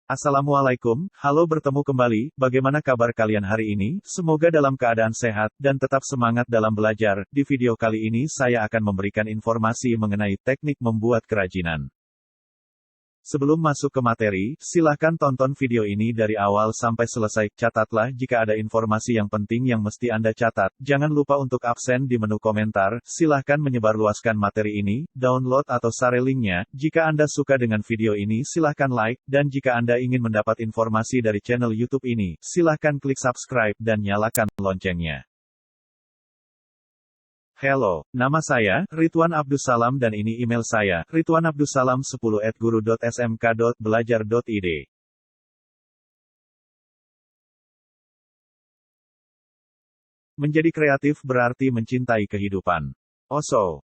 Assalamualaikum, halo bertemu kembali, bagaimana kabar kalian hari ini? Semoga dalam keadaan sehat, dan tetap semangat dalam belajar. Di video kali ini saya akan memberikan informasi mengenai teknik membuat kerajinan. Sebelum masuk ke materi, silahkan tonton video ini dari awal sampai selesai. Catatlah jika ada informasi yang penting yang mesti Anda catat. Jangan lupa untuk absen di menu komentar. Silahkan menyebarluaskan materi ini, download atau share linknya. Jika Anda suka dengan video ini silahkan like, dan jika Anda ingin mendapat informasi dari channel YouTube ini, silahkan klik subscribe dan nyalakan loncengnya. Hello, nama saya, Ridwan Abdussalam dan ini email saya, ridwanabdussalam10@guru.smk.belajar.id. Menjadi kreatif berarti mencintai kehidupan. Osho.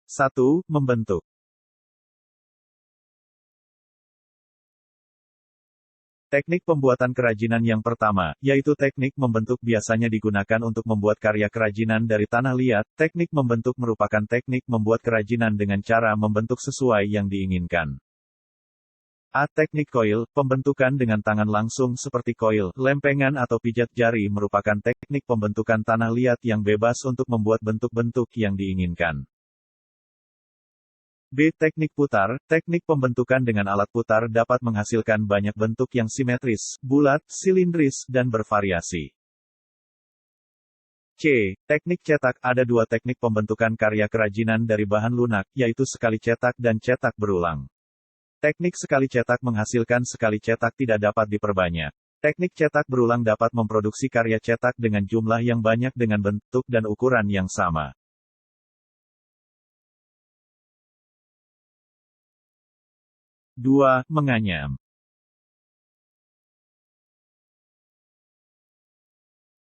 1. Membentuk. Teknik pembuatan kerajinan yang pertama, yaitu teknik membentuk biasanya digunakan untuk membuat karya kerajinan dari tanah liat. Teknik membentuk merupakan teknik membuat kerajinan dengan cara membentuk sesuai yang diinginkan. A. Teknik coil, pembentukan dengan tangan langsung seperti coil, lempengan atau pijat jari merupakan teknik pembentukan tanah liat yang bebas untuk membuat bentuk-bentuk yang diinginkan. B. Teknik putar, teknik pembentukan dengan alat putar dapat menghasilkan banyak bentuk yang simetris, bulat, silindris, dan bervariasi. C. Teknik cetak, ada dua teknik pembentukan karya kerajinan dari bahan lunak, yaitu sekali cetak dan cetak berulang. Teknik sekali cetak menghasilkan sekali cetak tidak dapat diperbanyak. Teknik cetak berulang dapat memproduksi karya cetak dengan jumlah yang banyak dengan bentuk dan ukuran yang sama. 2. Menganyam.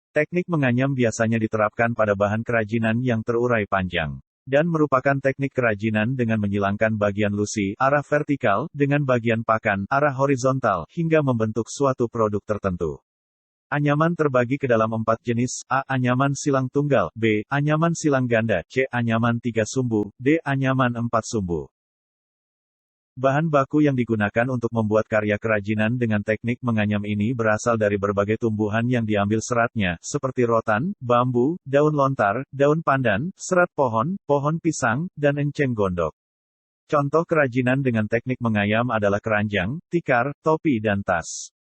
Teknik menganyam biasanya diterapkan pada bahan kerajinan yang terurai panjang, dan merupakan teknik kerajinan dengan menyilangkan bagian lusi, arah vertikal, dengan bagian pakan, arah horizontal, hingga membentuk suatu produk tertentu. Anyaman terbagi ke dalam 4 jenis, A. Anyaman silang tunggal, B. Anyaman silang ganda, C. Anyaman 3 sumbu, D. Anyaman 4 sumbu. Bahan baku yang digunakan untuk membuat karya kerajinan dengan teknik menganyam ini berasal dari berbagai tumbuhan yang diambil seratnya, seperti rotan, bambu, daun lontar, daun pandan, serat pohon, pohon pisang, dan enceng gondok. Contoh kerajinan dengan teknik menganyam adalah keranjang, tikar, topi dan tas.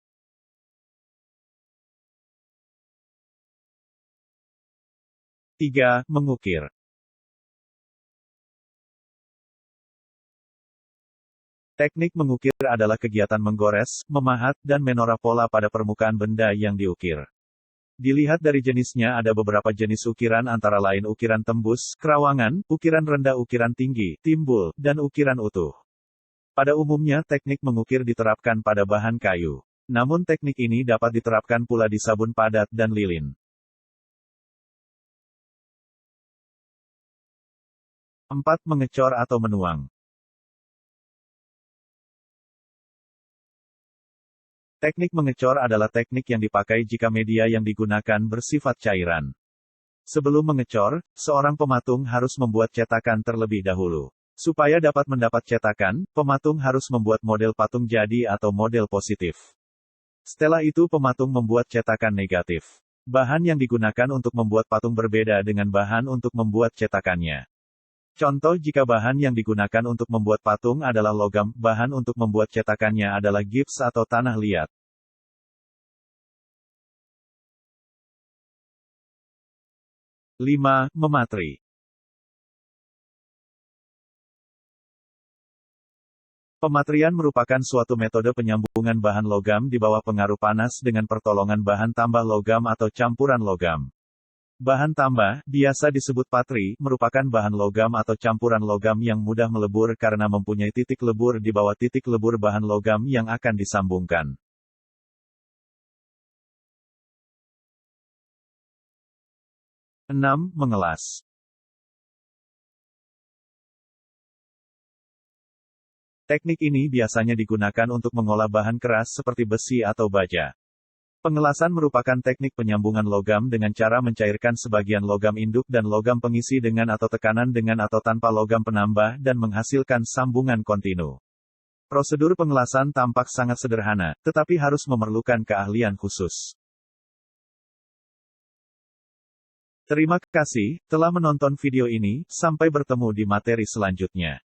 Tiga. Mengukir. Teknik mengukir adalah kegiatan menggores, memahat, dan menora pola pada permukaan benda yang diukir. Dilihat dari jenisnya ada beberapa jenis ukiran antara lain ukiran tembus, kerawangan, ukiran rendah ukiran tinggi, timbul, dan ukiran utuh. Pada umumnya teknik mengukir diterapkan pada bahan kayu. Namun teknik ini dapat diterapkan pula di sabun padat dan lilin. 4. Mengecor atau menuang. Teknik mengecor adalah teknik yang dipakai jika media yang digunakan bersifat cairan. Sebelum mengecor, seorang pematung harus membuat cetakan terlebih dahulu. Supaya dapat mendapat cetakan, pematung harus membuat model patung jadi atau model positif. Setelah itu pematung membuat cetakan negatif. Bahan yang digunakan untuk membuat patung berbeda dengan bahan untuk membuat cetakannya. Contoh jika bahan yang digunakan untuk membuat patung adalah logam, bahan untuk membuat cetakannya adalah gips atau tanah liat. 5. Mematri. Pematrian merupakan suatu metode penyambungan bahan logam di bawah pengaruh panas dengan pertolongan bahan tambah logam atau campuran logam. Bahan tambah, biasa disebut patri, merupakan bahan logam atau campuran logam yang mudah melebur karena mempunyai titik lebur di bawah titik lebur bahan logam yang akan disambungkan. 6. Mengelas. Teknik ini biasanya digunakan untuk mengolah bahan keras seperti besi atau baja. Pengelasan merupakan teknik penyambungan logam dengan cara mencairkan sebagian logam induk dan logam pengisi dengan atau tekanan dengan atau tanpa logam penambah dan menghasilkan sambungan kontinu. Prosedur pengelasan tampak sangat sederhana, tetapi harus memerlukan keahlian khusus. Terima kasih telah menonton video ini, sampai bertemu di materi selanjutnya.